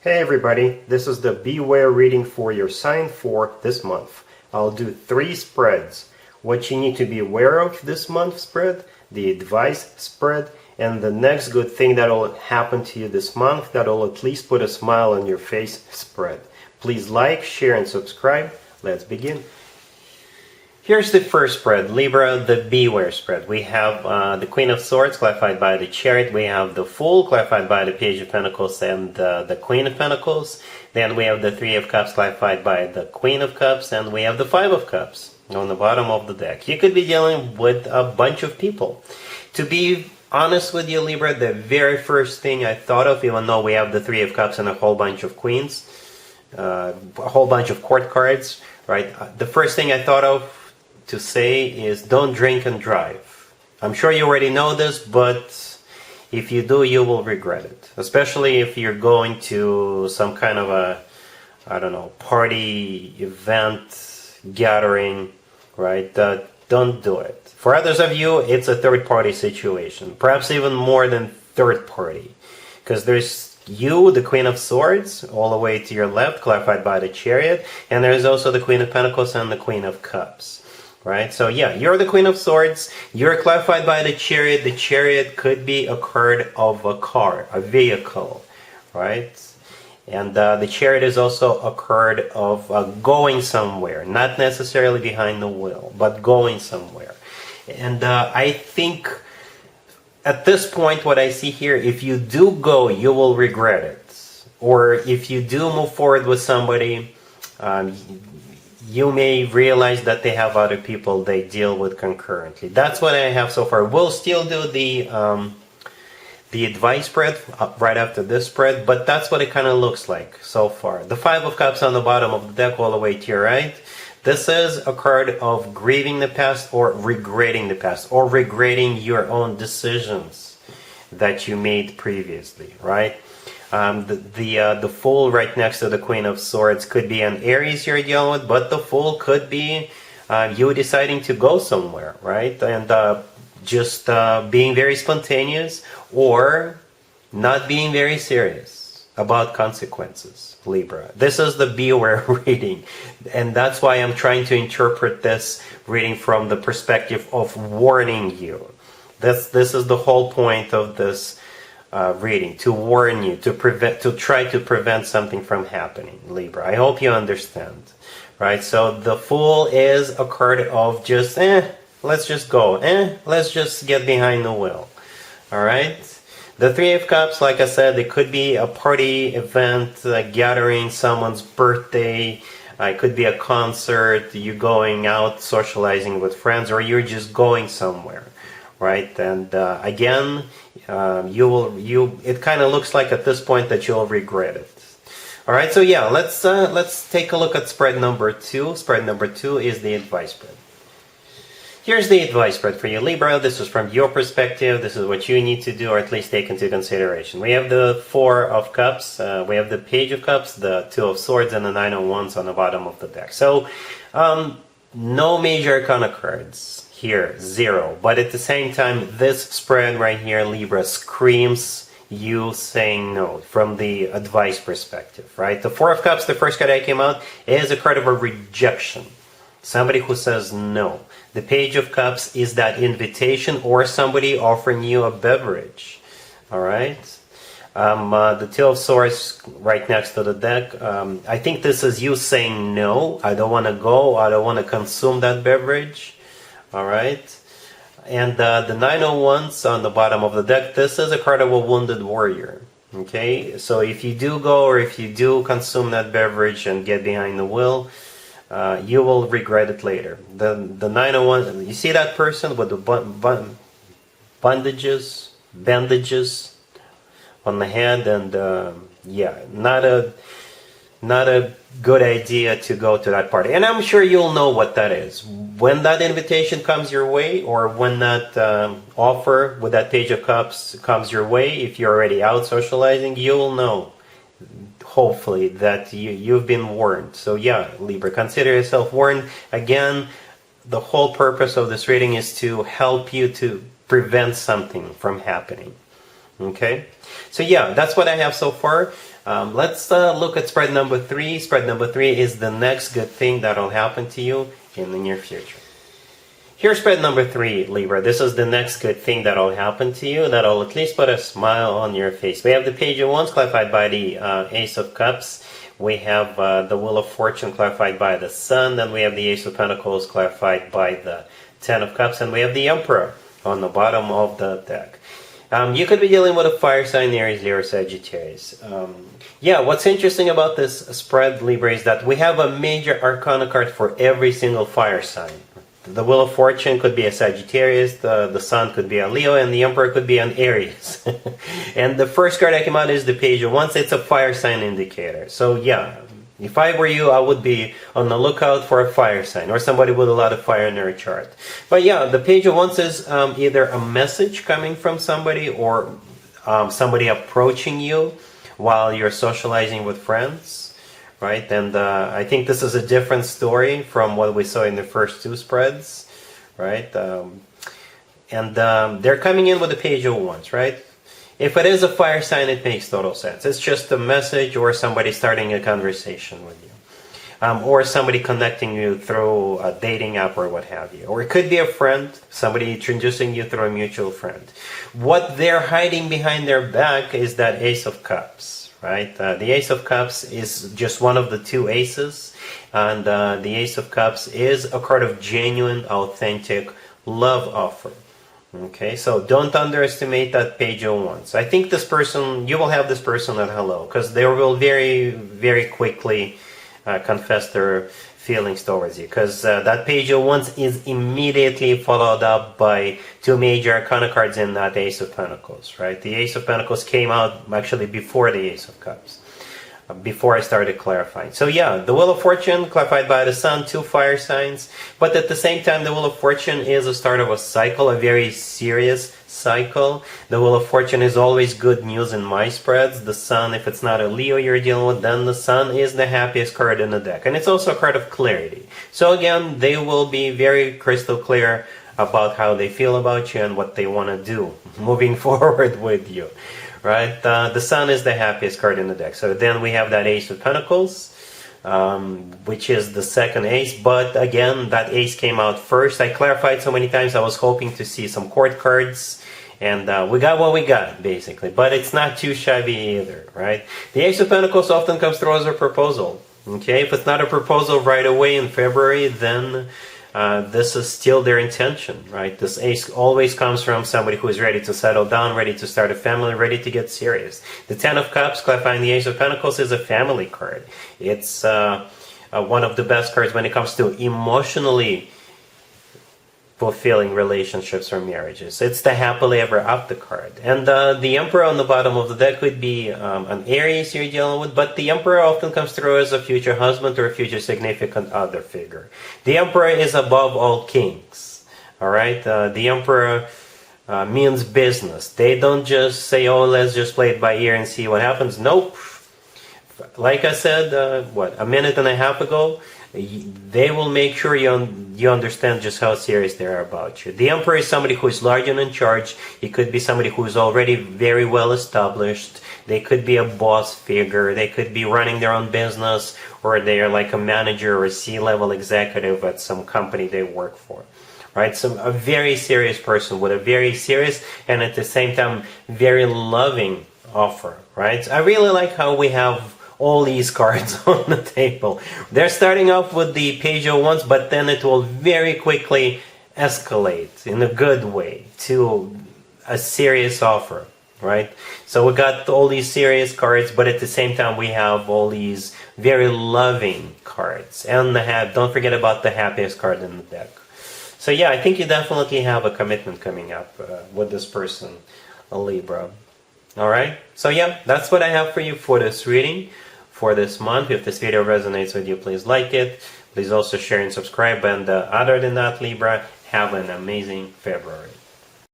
Hey everybody, this is the Beware reading for your sign for this month. I'll do 3 spreads. What you need to be aware of this month spread, the advice spread, and the next good thing that will happen to you this month that will at least put a smile on your face spread. Please like, share, and subscribe. Let's begin. Here's the first spread, Libra, the Beware spread. We have the Queen of Swords clarified by the Chariot. We have the Fool clarified by the Page of Pentacles and the Queen of Pentacles. Then we have the Three of Cups clarified by the Queen of Cups. And we have the Five of Cups on the bottom of the deck. You could be dealing with a bunch of people. To be honest with you, Libra, the very first thing I thought of, even though we have the Three of Cups and a whole bunch of Queens, a whole bunch of court cards, right? The first thing I thought of to say is don't drink and drive. I'm sure you already know this, but if you do, you will regret it. Especially if you're going to some kind of a, I don't know, party, event, gathering, right? Don't do it. For others of you, it's a third-party situation. Perhaps even more than third-party. Because there's you, the Queen of Swords, all the way to your left, clarified by the Chariot. And there's also the Queen of Pentacles and the Queen of Cups. Right, so yeah, you're the Queen of Swords, you're clarified by the Chariot. The Chariot could be a card of a car, a vehicle, right? And the Chariot is also a card of going somewhere, not necessarily behind the wheel, but going somewhere. And I think at this point, what I see here, if you do go, you will regret it. Or if you do move forward with somebody, you may realize that they have other people they deal with concurrently. That's what I have so far. We'll still do the advice spread right after this spread, but that's what it kind of looks like so far. The Five of Cups on the bottom of the deck all the way to your right. This is a card of grieving the past or regretting the past or regretting your own decisions that you made previously, right? The Fool right next to the Queen of Swords could be an Aries you're dealing with, but the Fool could be you deciding to go somewhere, right? And just being very spontaneous or not being very serious about consequences, Libra. This is the Beware reading, and that's why I'm trying to interpret this reading from the perspective of warning you. This is the whole point of this reading, to warn you, to try to prevent something from happening, Libra. I hope you understand, right? So the Fool is a card of just, let's just go, let's just get behind the wheel, all right? The Three of Cups, like I said, it could be a party, event, a gathering, someone's birthday. It could be a concert, you going out, socializing with friends, or you're just going somewhere. Right, and again, it kind of looks like at this point that you'll regret it. All right, so yeah, let's take a look at spread number 2. Spread number 2 is the advice spread. Here's the advice spread for you, Libra. This is from your perspective. This is what you need to do, or at least take into consideration. We have the Four of Cups, we have the Page of Cups, the Two of Swords, and the Nine of Wands on the bottom of the deck. So, no major arcana cards here, 0. But at the same time, this spread right here, Libra, screams you saying no from the advice perspective, right? The Four of Cups, the first card that came out, is a card of a rejection. Somebody who says no. The Page of Cups is that invitation or somebody offering you a beverage, all right? The Two of Swords right next to the deck. I think this is you saying no. I don't want to go. I don't want to consume that beverage. All right, and the Nine of Wands on the bottom of the deck. This is a card of a wounded warrior. Okay, so if you do go or if you do consume that beverage and get behind the wheel, you will regret it later. The Nine of Wands. You see that person with the bandages on the hand, and yeah, not a good idea to go to that party. And I'm sure you'll know what that is. When that invitation comes your way, or when that offer with that Page of Cups comes your way, if you're already out socializing, you'll know, hopefully, that you've been warned. So yeah, Libra, consider yourself warned. Again, the whole purpose of this reading is to help you to prevent something from happening. Okay, so yeah, that's what I have so far. Let's look at spread number 3. Spread number 3 is the next good thing that'll happen to you in the near future. Here's spread number 3, Libra. This is the next good thing that'll happen to you, that'll at least put a smile on your face. We have the Page of Wands clarified by the Ace of Cups. We have the Wheel of Fortune clarified by the Sun. Then we have the Ace of Pentacles clarified by the Ten of Cups. And we have the Emperor on the bottom of the deck. You could be dealing with a fire sign, Aries, Leo, Sagittarius. Yeah, what's interesting about this spread, Libra, is that we have a major arcana card for every single fire sign. The Wheel of Fortune could be a Sagittarius, the Sun could be a Leo, and the Emperor could be an Aries. And the first card that came out is the Page of Wands. It's a fire sign indicator. So yeah, if I were you, I would be on the lookout for a fire sign or somebody with a lot of fire in their chart. But yeah, the Page of Wands is either a message coming from somebody or somebody approaching you while you're socializing with friends. Right, and I think this is a different story from what we saw in the first 2 spreads, right? They're coming in with the Page of Wands, right? If it is a fire sign, it makes total sense. It's just a message or somebody starting a conversation with you. Or somebody connecting you through a dating app or what have you. Or it could be a friend, somebody introducing you through a mutual friend. What they're hiding behind their back is that Ace of Cups. Right? The Ace of Cups is just one of the 2 aces, and the Ace of Cups is a card of genuine, authentic love offer. Okay, so don't underestimate that Page of Wands. I think this person, you will have this person at hello, because they will very, very quickly confess their feelings towards you, because that Page of Wands is immediately followed up by 2 major arcana cards in that Ace of Pentacles, right? The Ace of Pentacles came out actually before the Ace of Cups, before I started clarifying. So yeah, the Wheel of Fortune clarified by the Sun, 2 fire signs, but at the same time the Wheel of Fortune is a start of a cycle, a very serious cycle. The Wheel of Fortune is always good news in my spreads. The Sun, if it's not a Leo you're dealing with, then the Sun is the happiest card in the deck, and it's also a card of clarity. So again, they will be very crystal clear about how they feel about you and what they want to do moving forward with you. Right? The Sun is the happiest card in the deck. So then we have that Ace of Pentacles, which is the second ace. But again, that ace came out first. I clarified so many times. I was hoping to see some court cards. And we got what we got, basically. But it's not too shabby either, right? The Ace of Pentacles often comes through as a proposal. Okay? If it's not a proposal right away in February, then this is still their intention, right? This ace always comes from somebody who is ready to settle down, ready to start a family, ready to get serious. The Ten of Cups, clarifying the Ace of Pentacles, is a family card. It's one of the best cards when it comes to emotionally fulfilling relationships or marriages. It's the happily ever after card. And the Emperor on the bottom of the deck could be an Aries you're dealing with, but the Emperor often comes through as a future husband or a future significant other figure. The Emperor is above all kings. Alright? The Emperor means business. They don't just say, oh, let's just play it by ear and see what happens. Nope. Like I said, a minute and a half ago, they will make sure you understand just how serious they are about you. The Emperor is somebody who is large and in charge. He could be somebody who is already very well established. They could be a boss figure. They could be running their own business, or they are like a manager or a C-level executive at some company they work for. Right? So a very serious person with a very serious and at the same time very loving offer. Right? I really like how we have all these cards on the table. They're starting off with the Page of Wands, but then it will very quickly escalate in a good way to a serious offer, right? So we got all these serious cards, but at the same time we have all these very loving cards. And don't forget about the happiest card in the deck. So yeah, I think you definitely have a commitment coming up with this person, a Libra. Alright, so yeah, that's what I have for you for this reading for this month. If this video resonates with you, please like it. Please also share and subscribe. And other than that, Libra, have an amazing February.